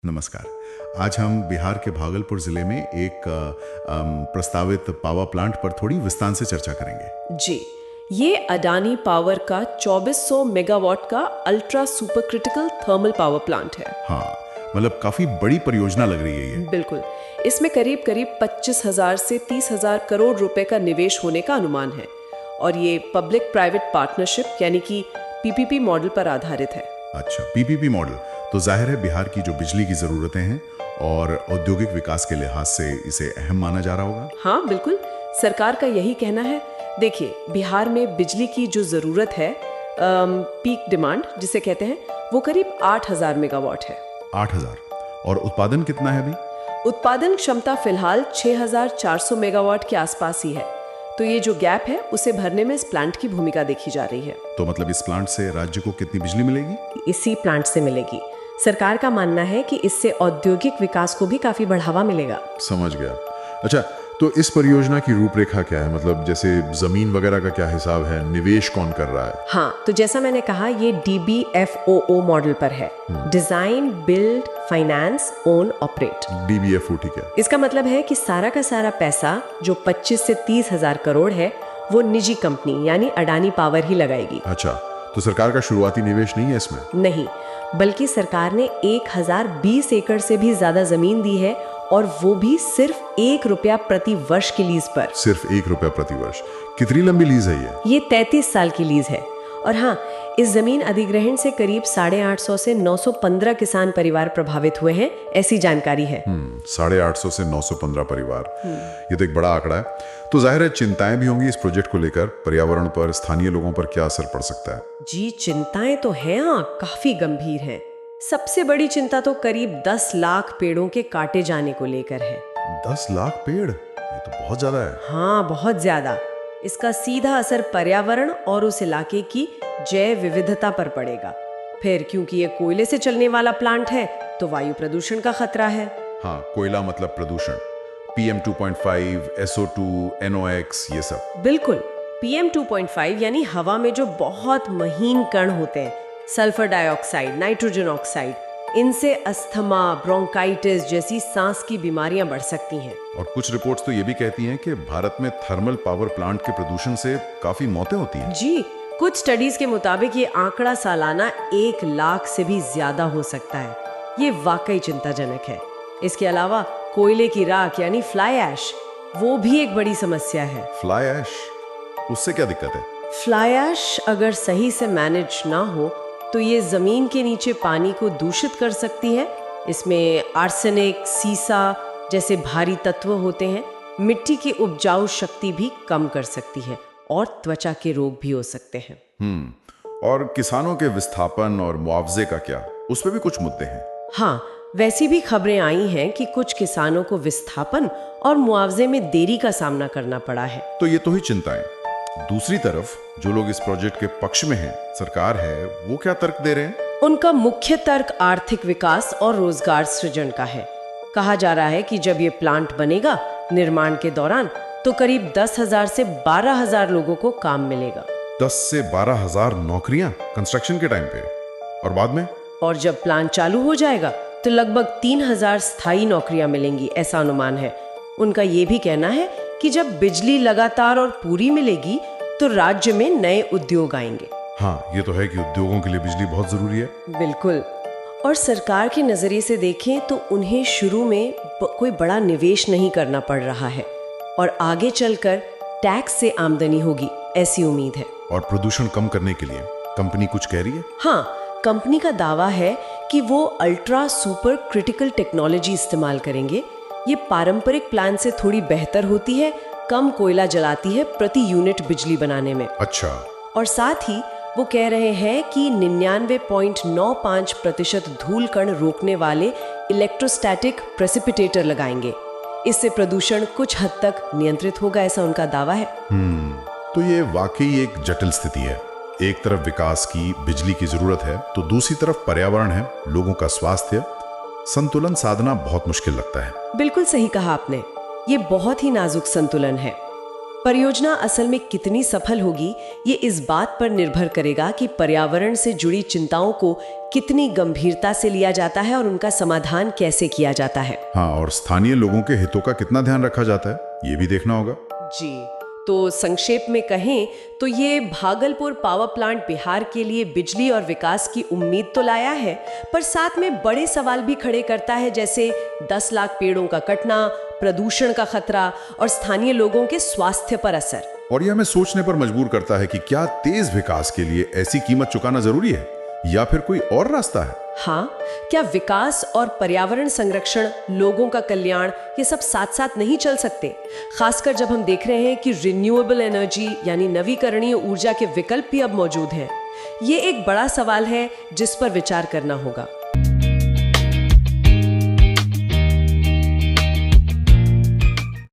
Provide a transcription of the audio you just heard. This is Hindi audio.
नमस्कार। आज हम बिहार के भागलपुर जिले में एक प्रस्तावित पावर प्लांट पर थोड़ी विस्तार से चर्चा करेंगे। जी, ये अडानी पावर का 2400 मेगावाट का ultra super critical thermal power plant है। हाँ, मतलब काफी बड़ी परियोजना लग रही है ये। बिल्कुल, इसमें करीब 25,000 से 30,000 करोड़ रुपए का निवेश होने का अनुमान है और ये पब्लिक प्राइवेट पार्टनरशिप यानी कि पीपीपी मॉडल पर आधारित है। अच्छा, पीपीपी मॉडल, तो जाहिर है बिहार की जो बिजली की जरूरतें हैं और औद्योगिक विकास के लिहाज से इसे अहम माना जा रहा होगा। हाँ बिल्कुल, सरकार का यही कहना है। देखिए, बिहार में बिजली की जो जरूरत है, पीक डिमांड जिसे कहते हैं, वो करीब 8,000 मेगावाट है। 8,000, और उत्पादन कितना है अभी? उत्पादन क्षमता फिलहाल 6,400 मेगावाट के आसपास ही है। तो ये जो गैप है उसे भरने में इस प्लांट की भूमिका देखी जा रही है। तो मतलब इस प्लांट से राज्य को कितनी बिजली मिलेगी? इसी प्लांट से मिलेगी। सरकार का मानना है कि इससे औद्योगिक विकास को भी काफी बढ़ावा मिलेगा। समझ गया। अच्छा, तो इस परियोजना की रूपरेखा क्या है? मतलब जैसे जमीन वगैरह का क्या हिसाब है, निवेश कौन कर रहा है? हाँ, तो जैसा मैंने कहा, ये DBFOO मॉडल पर है, design build finance own operate. DBFO, ठीक है। इसका मतलब है कि सारा का सारा पैसा जो 25 से 30,000 करोड़ है वो निजी कंपनी यानी अडानी पावर ही लगाएगी। अच्छा, तो सरकार का शुरुआती निवेश नहीं है इसमें? नहीं, बल्कि सरकार ने 1020 एकड़ से भी ज्यादा जमीन दी है और वो भी सिर्फ ₹1 प्रति वर्ष की लीज पर। सिर्फ ₹1 प्रति वर्ष? कितनी लंबी लीज है ये 33 साल की लीज है। और हाँ, इस जमीन अधिग्रहण से करीब 850 से 915 किसान परिवार प्रभावित हुए हैं, ऐसी जानकारी है। 850 से 915 परिवार, ये तो एक बड़ा आंकड़ा है। तो जाहिर है चिंताएं भी होंगी इस प्रोजेक्ट को लेकर, पर्यावरण पर, स्थानीय लोगों पर क्या असर पड़ सकता है? जी, चिंताएं तो हैं, हाँ, काफी गंभीर हैं। सबसे बड़ी चिंता तो करीब 10 लाख पेड़ों के काटे जाने को लेकर है। 10 लाख पेड़? ये तो बहुत ज्यादा है। हाँ, बहुत ज्यादा। इसका सीधा असर पर्यावरण और उस इलाके की जैव विविधता पर पड़ेगा। फिर क्योंकि ये कोयले से चलने वाला प्लांट है तो वायु प्रदूषण का खतरा है। हाँ, कोयला मतलब प्रदूषण, PM 2.5, SO2, NOx, ये सब। बिल्कुल, PM 2.5 यानी हवा में जो बहुत महीन कण होते हैं, सल्फर डाइऑक्साइड, नाइट्रोजन ऑक्साइड, इनसे अस्थमा, ब्रोंकाइटिस जैसी सांस की बीमारियां बढ़ सकती हैं। और कुछ रिपोर्ट्स तो ये भी कहती हैं कि भारत में थर्मल पावर प्लांट के प्रदूषण से काफी मौतें होती हैं। जी, कुछ स्टडीज के मुताबिक ये आंकड़ा सालाना 1 लाख से भी ज्यादा हो सकता है। ये वाकई चिंताजनक है। इसके अलावा कोयले की राख यानी फ्लाई ऐश, वो भी एक बड़ी समस्या है। फ्लाई ऐश, उससे क्या दिक्कत है? फ्लाई ऐश अगर सही से मैनेज ना हो तो ये जमीन के नीचे पानी को दूषित कर सकती है। इसमें आर्सेनिक, सीसा जैसे भारी तत्व होते हैं। मिट्टी की उपजाऊ शक्ति भी कम कर सकती है और त्वचा के रोग भी हो सकते हैं। और किसानों के विस्थापन और मुआवजे का क्या? उस पे भी कुछ मुद्दे हैं। हाँ, वैसी भी खबरें आई हैं कि कुछ किसानों को विस्थापन और मुआवजे में देरी का सामना करना पड़ा है। तो ये तो ही चिंताएं। दूसरी तरफ जो लोग इस प्रोजेक्ट के पक्ष में हैं, सरकार है, वो क्या तर्क दे रहे हैं? उनका मुख्य तर्क आर्थिक विकास और रोजगार सृजन का है। कहा जा रहा है कि जब ये प्लांट बनेगा निर्माण के दौरान तो करीब 10,000 से 12,000 लोगों को काम मिलेगा। 10 से 12,000 नौकरियां कंस्ट्रक्शन के टाइम पे, और बाद में? और जब प्लांट चालू हो जाएगा तो लगभग 3,000 स्थायी नौकरियां मिलेंगी, ऐसा अनुमान है। उनका ये भी कहना है कि जब बिजली लगातार और पूरी मिलेगी तो राज्य में नए उद्योग आएंगे। हाँ, ये तो है कि उद्योगों के लिए बिजली बहुत जरूरी है। बिल्कुल। और सरकार के नजरिए से देखें तो उन्हें शुरू में कोई बड़ा निवेश नहीं करना पड़ रहा है और आगे चलकर टैक्स से आमदनी होगी, ऐसी उम्मीद है। और प्रदूषण कम करने के लिए कंपनी कुछ कह रही है? हाँ, कंपनी का दावा है कि वो अल्ट्रा सुपर क्रिटिकल टेक्नोलॉजी इस्तेमाल करेंगे। ये पारंपरिक प्लांट से थोड़ी बेहतर होती है, कम कोयला जलाती है प्रति यूनिट बिजली बनाने में। अच्छा। और साथ ही वो कह रहे हैं कि 99.95% धूल कण रोकने वाले इलेक्ट्रोस्टैटिक प्रेसिपिटेटर लगाएंगे। इससे प्रदूषण कुछ हद तक नियंत्रित होगा, ऐसा उनका दावा है। तो ये वाकई एक जटिल स्थिति है। एक तरफ विकास की, बिजली की जरूरत है, तो दूसरी तरफ पर्यावरण है, लोगों का स्वास्थ्य। संतुलन साधना बहुत मुश्किल लगता है। बिल्कुल सही कहा आपने। ये बहुत ही नाजुक संतुलन है। परियोजना असल में कितनी सफल होगी ये इस बात पर निर्भर करेगा कि पर्यावरण से जुड़ी चिंताओं को कितनी गंभीरता से लिया जाता है और उनका समाधान कैसे किया जाता है। हाँ, और स्थानीय लोगों के हितों का कितना ध्यान रखा जाता है ये भी देखना होगा। जी, तो संक्षेप में कहें तो ये भागलपुर पावर प्लांट बिहार के लिए बिजली और विकास की उम्मीद तो लाया है, पर साथ में बड़े सवाल भी खड़े करता है, जैसे 10 लाख पेड़ों का कटना, प्रदूषण का खतरा और स्थानीय लोगों के स्वास्थ्य पर असर। और यह हमें सोचने पर मजबूर करता है कि क्या तेज विकास के लिए ऐसी कीमत चुकाना जरूरी है या फिर कोई और रास्ता है। हाँ, क्या विकास और पर्यावरण संरक्षण, लोगों का कल्याण, ये सब साथ साथ नहीं चल सकते, खासकर जब हम देख रहे हैं कि रिन्यूएबल एनर्जी यानी नवीकरणीय ऊर्जा के विकल्प भी अब मौजूद हैं। ये एक बड़ा सवाल है जिस पर विचार करना होगा।